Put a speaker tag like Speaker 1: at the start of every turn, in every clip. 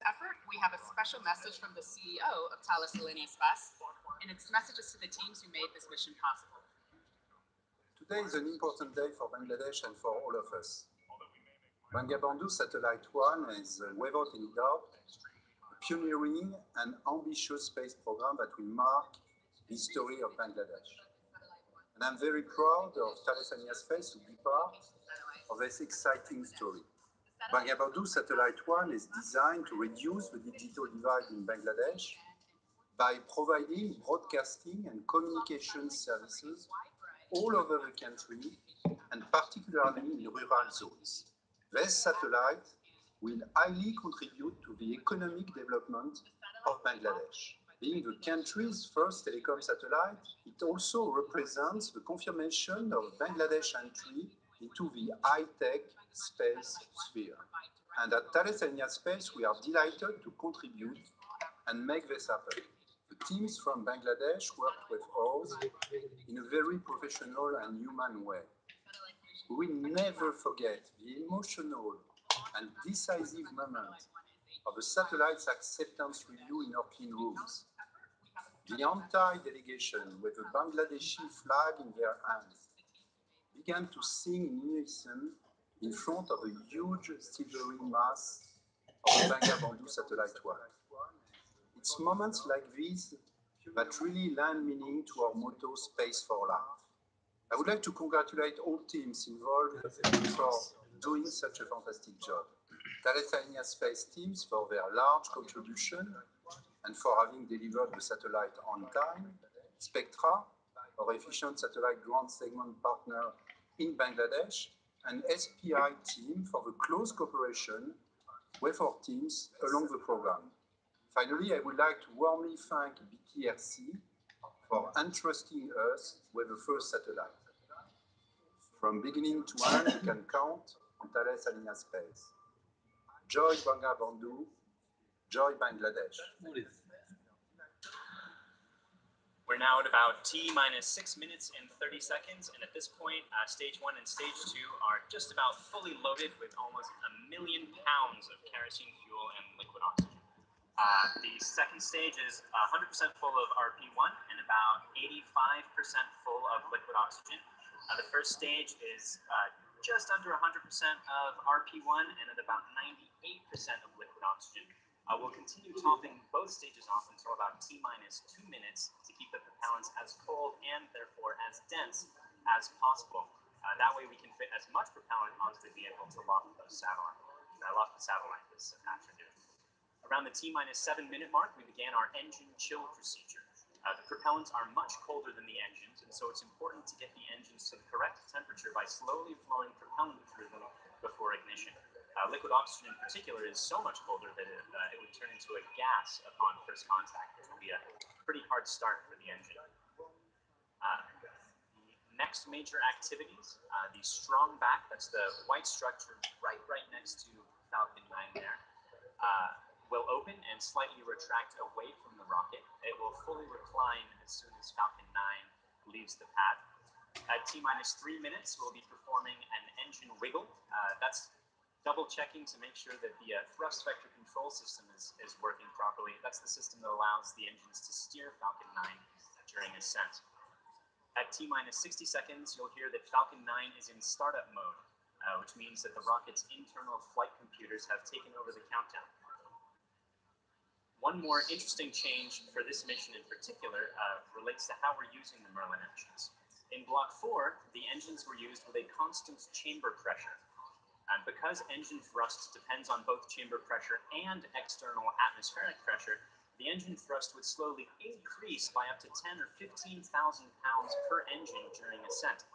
Speaker 1: Effort, we have a special message from the CEO of Thales Alenia-Space, and its messages to the teams who made this mission possible.
Speaker 2: Today is an important day for Bangladesh and for all of us. Bangobondhu Satellite-1 is, without any doubt, a pioneering and ambitious space program that will mark the history of Bangladesh. And I'm very proud of Thales Alenia-Space to be part of this exciting story. Bangobondhu Satellite-1 is designed to reduce the digital divide in Bangladesh by providing broadcasting and communication services all over the country, and particularly in rural zones. This satellite will highly contribute to the economic development of Bangladesh. Being the country's first telecom satellite, it also represents the confirmation of Bangladesh's entry into the high-tech space sphere. And at Thales Alenia-Space, we are delighted to contribute and make this happen. The teams from Bangladesh worked with us in a very professional and human way. We will never forget the emotional and decisive moment of the satellite's acceptance review in our clean rooms. The entire delegation, with a Bangladeshi flag in their hands, began to sing in unison in front of a huge silvery mass of the Bangobondhu Satellite-1. It's moments like these that really lend meaning to our motto, Space for Life. I would like to congratulate all teams involved for doing such a fantastic job. Thales Alenia-Space teams for their large contribution and for having delivered the satellite on time. Spectra, our efficient satellite ground segment partner in Bangladesh, and SPI team for the close cooperation with our teams along the program. Finally, I would like to warmly thank BTRC for entrusting us with the first satellite. From beginning to end, you can count on Thales Alenia-Space. Joy Bangobondhu, joy Bangladesh.
Speaker 3: We're now at about T minus 6 minutes and 30 seconds, and at this point, stage 1 and stage 2 are just about fully loaded with almost 1 million pounds of kerosene fuel and liquid oxygen. The second stage is 100% full of RP1 and about 85% The first stage is just under 100% of RP1 and at about 98% of liquid oxygen. We'll continue topping both stages off until about T-minus 2 minutes to keep the propellants as cold and therefore as dense as possible. That way we can fit as much propellant onto the vehicle to lock the satellite this afternoon. Around the T-minus 7 minute mark, we began our engine chill procedure. The propellants are much colder than the engines, and so it's important to get the engines to the correct temperature by slowly flowing propellant through them before ignition. Liquid oxygen in particular is so much colder that it would turn into a gas upon first contact, which would be a pretty hard start for the engine. The next major activities, the strong back, that's the white structure right next to Falcon 9 there, will open and slightly retract away from the rocket. It will fully recline as soon as Falcon 9 leaves the pad. At T-minus 3 minutes, we'll be performing an engine wiggle. That's double checking to make sure that the thrust vector control system is working properly. That's the system that allows the engines to steer Falcon 9 during ascent. At T-minus 60 seconds, you'll hear that Falcon 9 is in startup mode, which means that the rocket's internal flight computers have taken over the countdown. One more interesting change for this mission in particular relates to how we're using the Merlin engines. In Block 4, the engines were used with a constant chamber pressure. And because engine thrust depends on both chamber pressure and external atmospheric pressure, the engine thrust would slowly increase by up to 10 or 15,000 pounds per engine during ascent.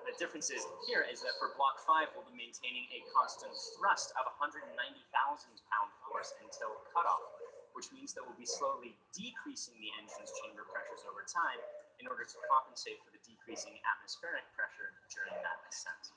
Speaker 3: The difference here is that for Block 5, we'll be maintaining a constant thrust of 190,000 pound force until cutoff, which means that we'll be slowly decreasing the engine's chamber pressures over time in order to compensate for the decreasing atmospheric pressure during that ascent.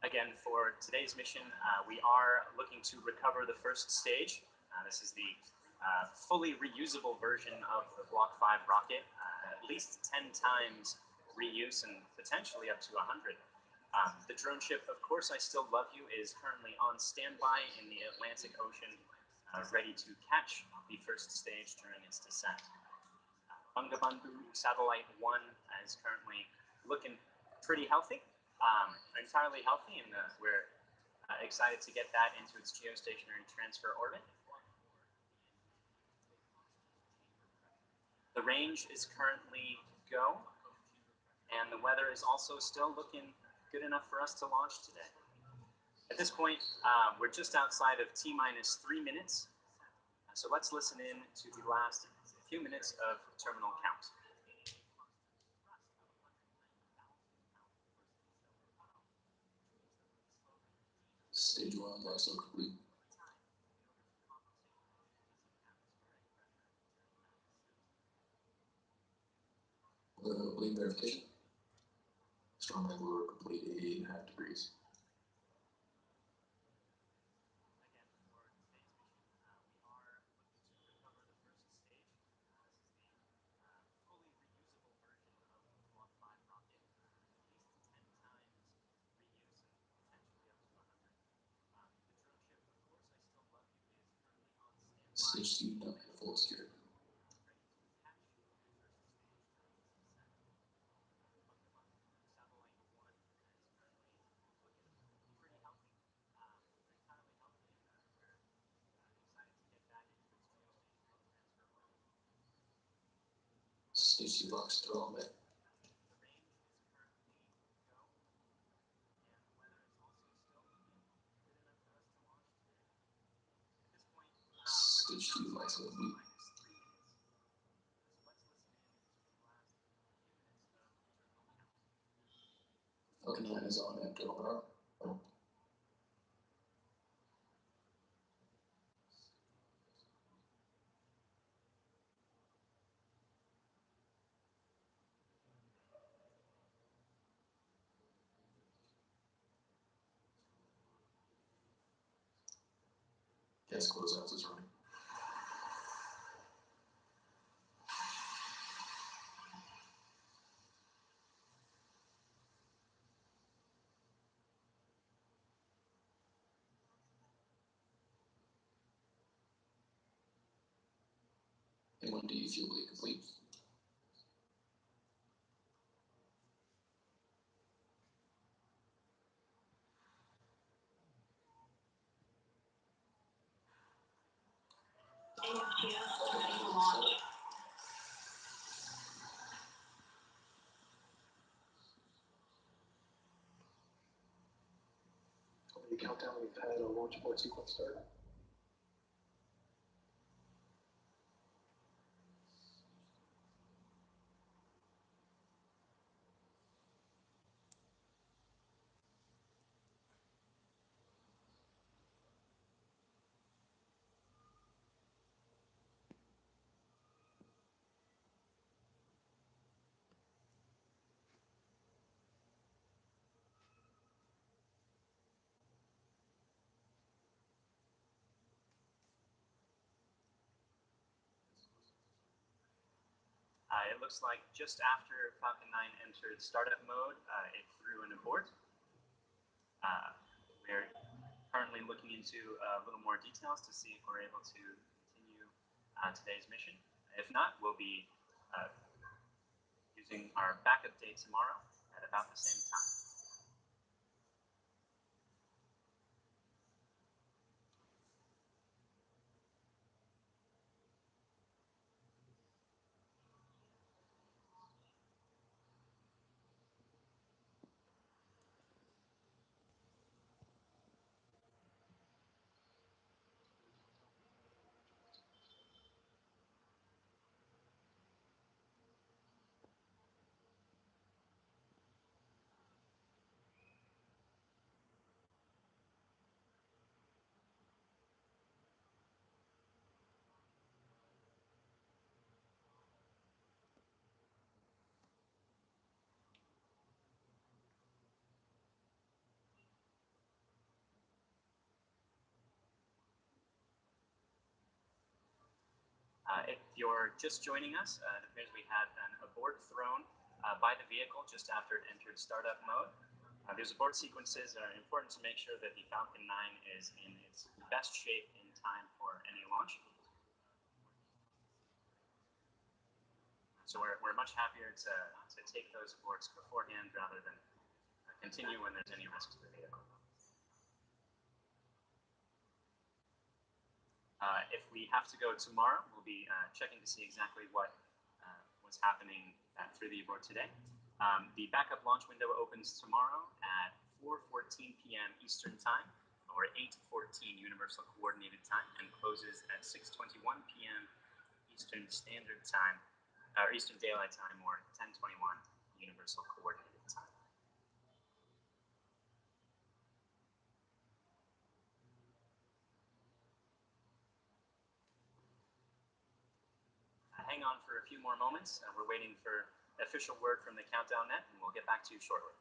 Speaker 3: Again, for today's mission, we are looking to recover the first stage. This is the fully reusable version of the Block 5 rocket, at least 10 times reuse and potentially up to 100. The drone ship, of course, I Still Love You, is currently on standby in the Atlantic Ocean, ready to catch the first stage during its descent. Bangobondhu Satellite-1 is currently looking pretty healthy. Entirely healthy, and we're excited to get that into its geostationary transfer orbit. The range is currently go, and the weather is also still looking good enough for us to launch today. At this point, we're just outside of T-minus 3 minutes, so let's listen in to the last few minutes of terminal count.
Speaker 4: Stage 1 also complete. Bleed verification. Strong angle or complete 88.5 degrees. Stage 2 done at full secure. Stage 2 box development. Stage 2 lights will be. Falcon 9 is on at total power. Oh. Gas closeouts is running. A1D fuel leak complete.
Speaker 5: AFTS ready to launch.
Speaker 4: The countdown, we've had a launch abort sequence start.
Speaker 3: It looks like just after Falcon 9 entered startup mode, it threw an abort. We're currently looking into a little more details to see if we're able to continue today's mission. If not, we'll be using our backup date tomorrow at about the same time. If you're just joining us, it appears we had an abort thrown by the vehicle just after it entered startup mode. These abort sequences are important to make sure that the Falcon 9 is in its best shape in time for any launch. So we're much happier to take those aborts beforehand rather than continue when there's any risk to the vehicle. If we have to go tomorrow, we'll be checking to see exactly what's happening through the abort today. The backup launch window opens tomorrow at 4:14 p.m. Eastern Time, or 8:14 Universal Coordinated Time, and closes at 6:21 p.m. Eastern Standard Time, or Eastern Daylight Time, or 10:21 Universal Coordinated Time. Hang on for a few more moments. We're waiting for official word from the Countdown Net, and we'll get back to you shortly.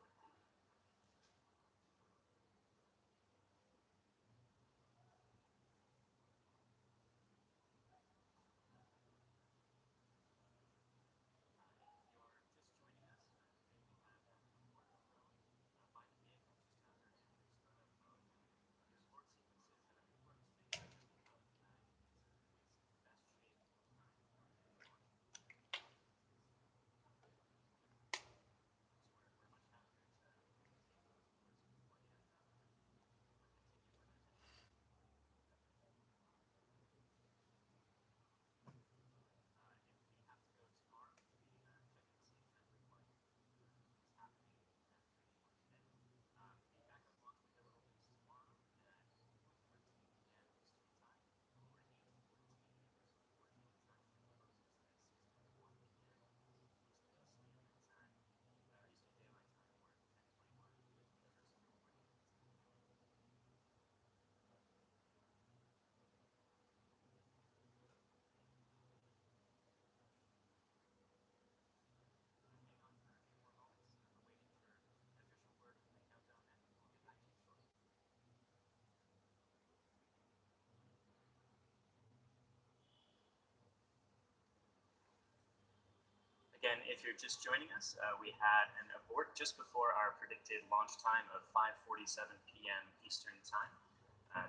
Speaker 3: Again, if you're just joining us, we had an abort just before our predicted launch time of 5:47 p.m. Eastern Time.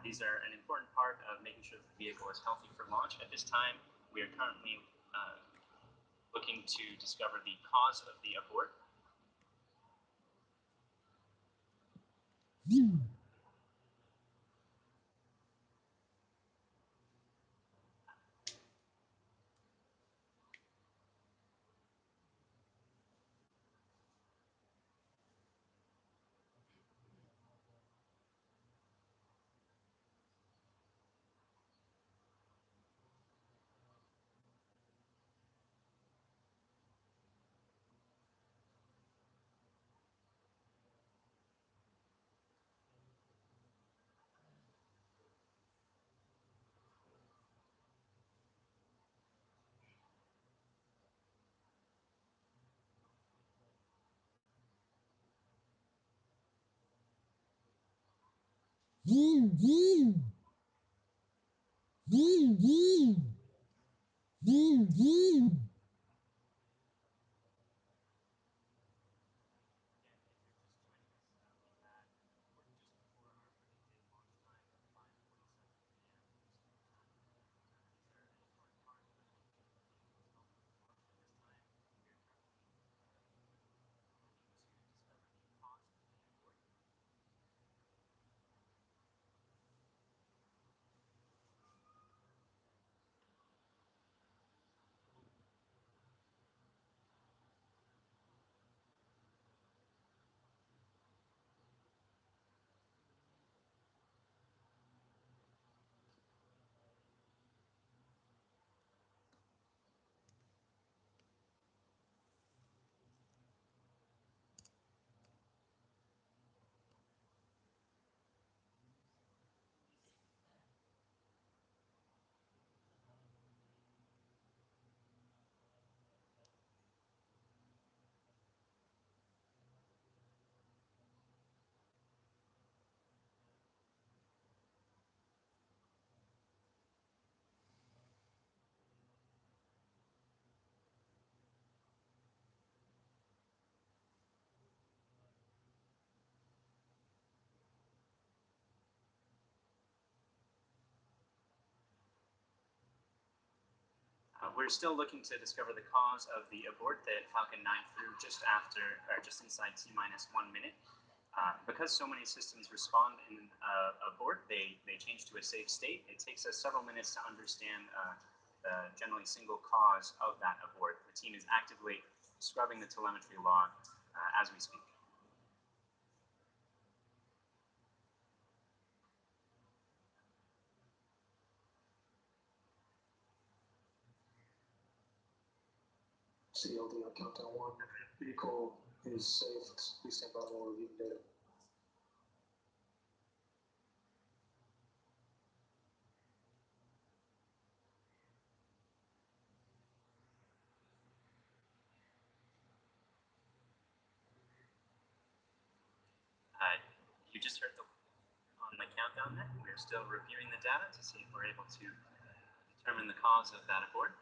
Speaker 3: These are an important part of making sure that the vehicle is healthy for launch. At this time, we are currently looking to discover the cause of the abort. We're still looking to discover the cause of the abort that Falcon 9 threw just inside T-minus 1 minute. Because so many systems respond in abort, they change to a safe state. It takes us several minutes to understand the generally single cause of that abort. The team is actively scrubbing the telemetry log as we speak.
Speaker 4: CLD on countdown 1. Vehicle is safe. Please stand by while we're reading data.
Speaker 3: You just heard on the countdown net. We're still reviewing the data to see if we're able to determine the cause of that abort.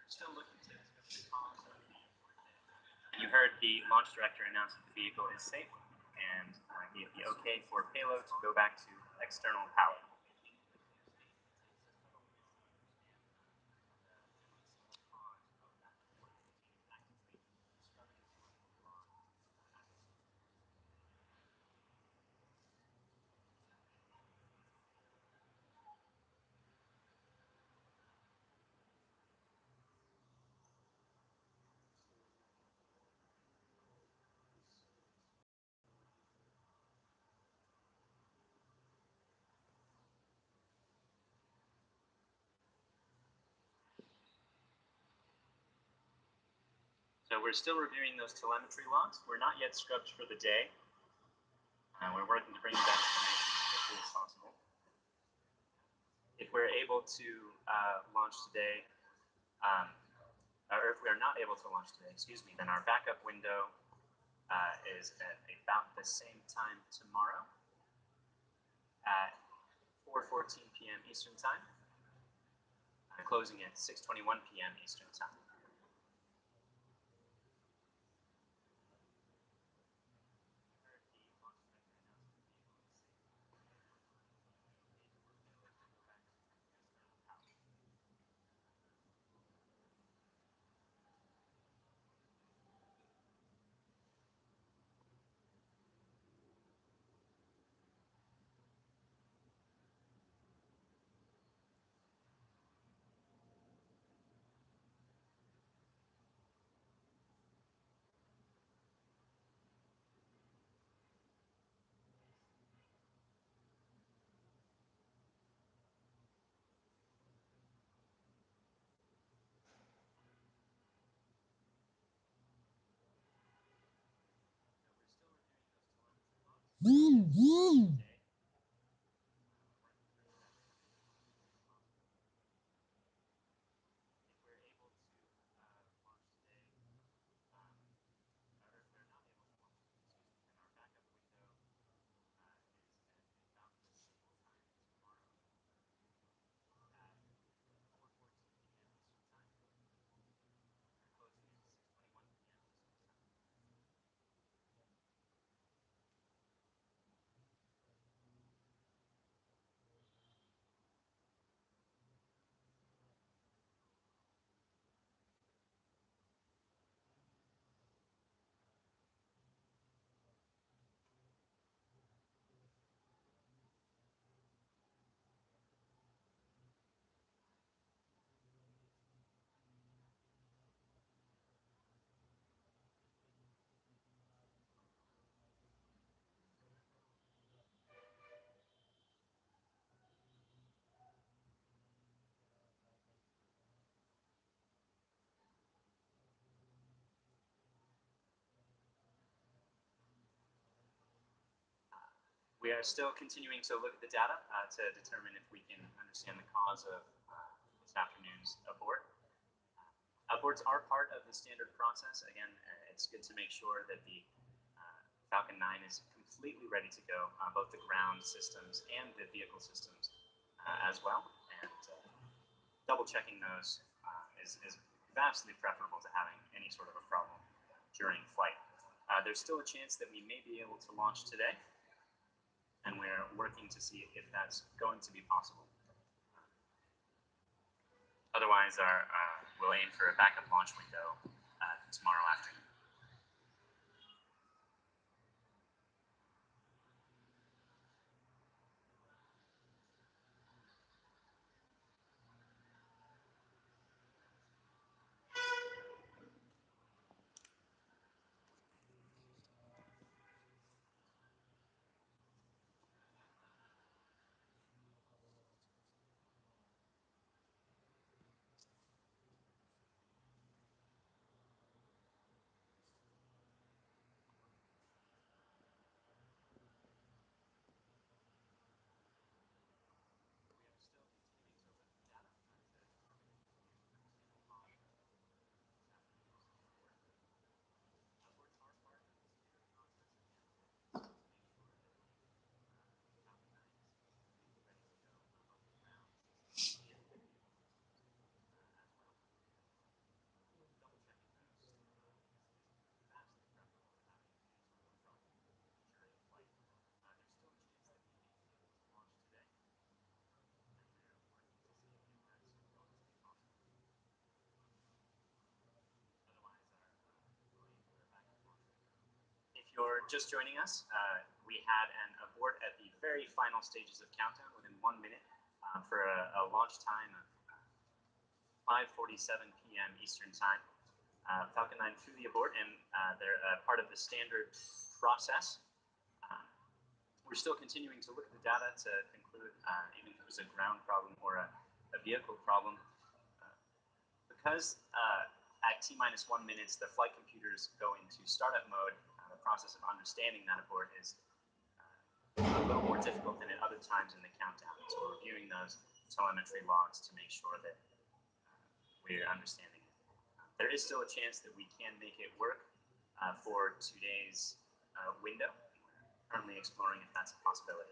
Speaker 3: Still looking to discover the cause of the abort. You heard the launch director announce that the vehicle is safe and gave the okay for payload to go back to external power. So we're still reviewing those telemetry logs. We're not yet scrubbed for the day. We're working to bring you that information as quickly as possible. If we're able to launch today, or if we are not able to launch today, excuse me, then our backup window is at about the same time tomorrow at 4:14 p.m. Eastern Time. closing at 6:21 p.m. Eastern Time. We are still continuing to look at the data to determine if we can understand the cause of this afternoon's abort. Aborts are part of the standard process. Again, it's good to make sure that the Falcon 9 is completely ready to go, both the ground systems and the vehicle systems as well. And double checking those is vastly preferable to having any sort of a problem during flight. There's still a chance that we may be able to launch today, and we're working to see if that's going to be possible. Otherwise, we'll aim for a backup launch window tomorrow afternoon. You're just joining us, we had an abort at the very final stages of countdown within 1 minute for a launch time of 5:47 p.m. Eastern Time. Falcon 9 through the abort, and they're part of the standard process. We're still continuing to look at the data to conclude even if it was a ground problem or a vehicle problem. Because at T-1 minutes, the flight computers go into startup mode, the process of understanding that abort is a little more difficult than at other times in the countdown. So we're reviewing those telemetry logs to make sure that we're understanding it. There is still a chance that we can make it work for today's window. We're currently exploring if that's a possibility.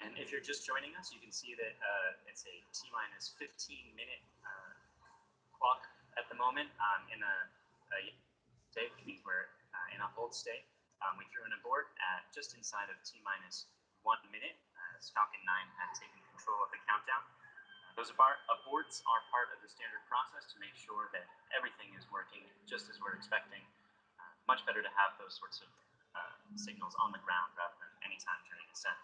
Speaker 3: And if you're just joining us, you can see that it's a T-minus 15-minute clock at the moment in a state, which means we're in a hold state. We threw in a board at just inside of T-minus 1 minute as Falcon 9 had taken control of the countdown. Those aborts are part of the standard process to make sure that everything is working just as we're expecting. Much better to have those sorts of signals on the ground rather than any time during ascent.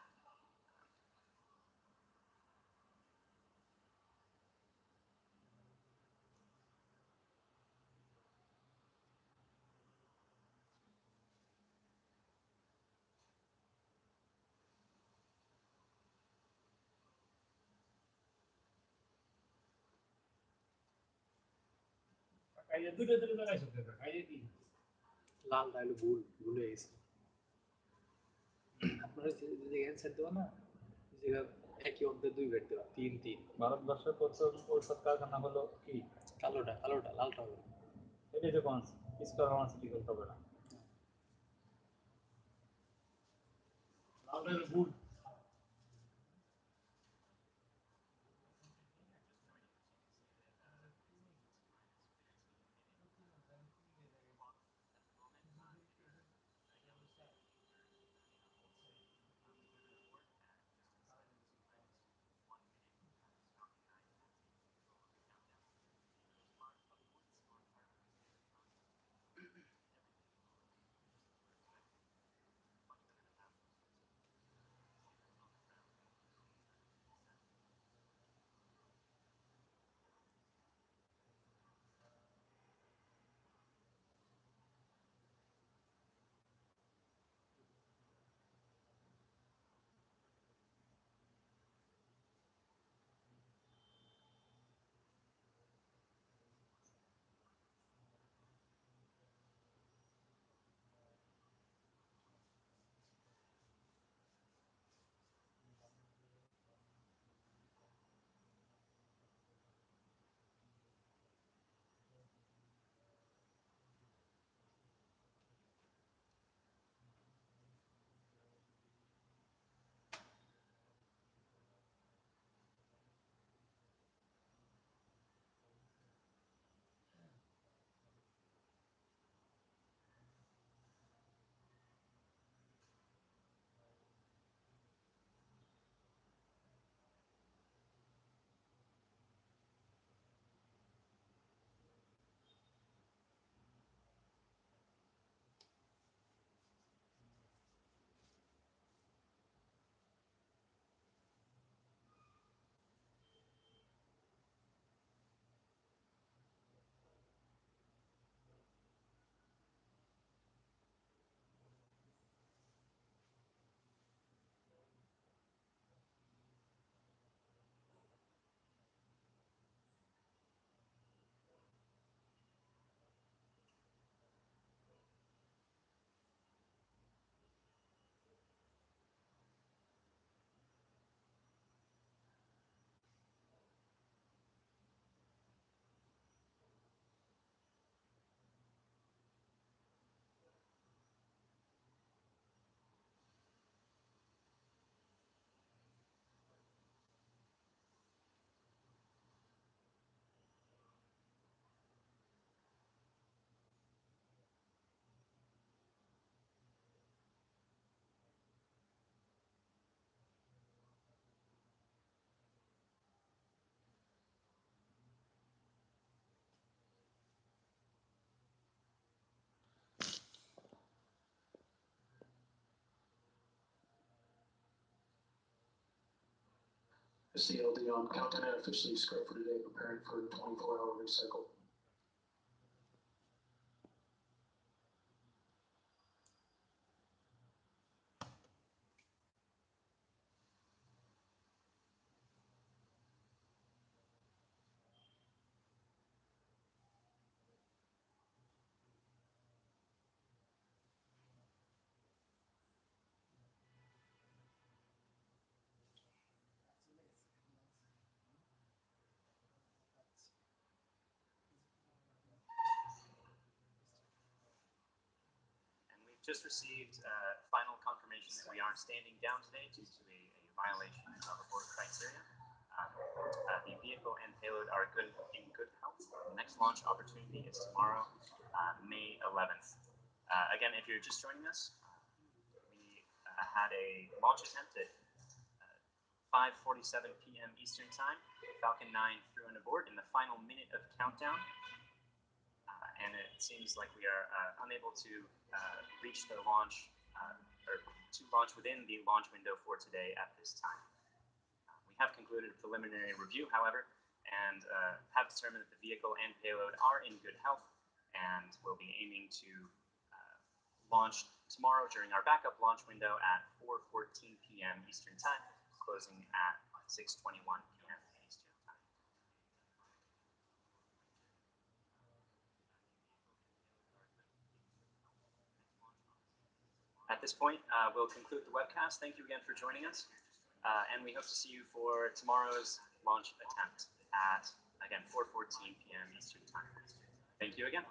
Speaker 6: লাল ডাইল ভুলে গেছে আপনারা যে answer দেওয়া না জায়গা একই অর্ধে দুই বেড দেওয়া 3-3
Speaker 7: ভারতবর্ষের প্রথম ঔষধ কারখানা হলো কি
Speaker 6: কালোটা লালটা হবে
Speaker 7: এটাই তো স্কোয়ার ফার্মাসিউটিক্যাল হবে না লাল ডাইল ভুল
Speaker 4: CLD on countdown and officially script for today, preparing for the 24-hour recycle.
Speaker 3: Just received final confirmation that we are standing down today due to a violation of abort criteria. The vehicle and payload are in good health. The next launch opportunity is tomorrow, May 11th. Again, if you're just joining us, we had a launch attempt at 5:47 p.m. Eastern Time. Falcon 9 threw an abort in the final minute of countdown, and it seems like we are unable to reach the launch or to launch within the launch window for today at this time. We have concluded a preliminary review, however, and have determined that the vehicle and payload are in good health, and will be aiming to launch tomorrow during our backup launch window at 4:14 p.m. Eastern Time, closing at 6:21 p.m. Eastern Time. At this point, we'll conclude the webcast. Thank you again for joining us, and we hope to see you for tomorrow's launch attempt at, again, 4:14 p.m. Eastern Time. Thank you again.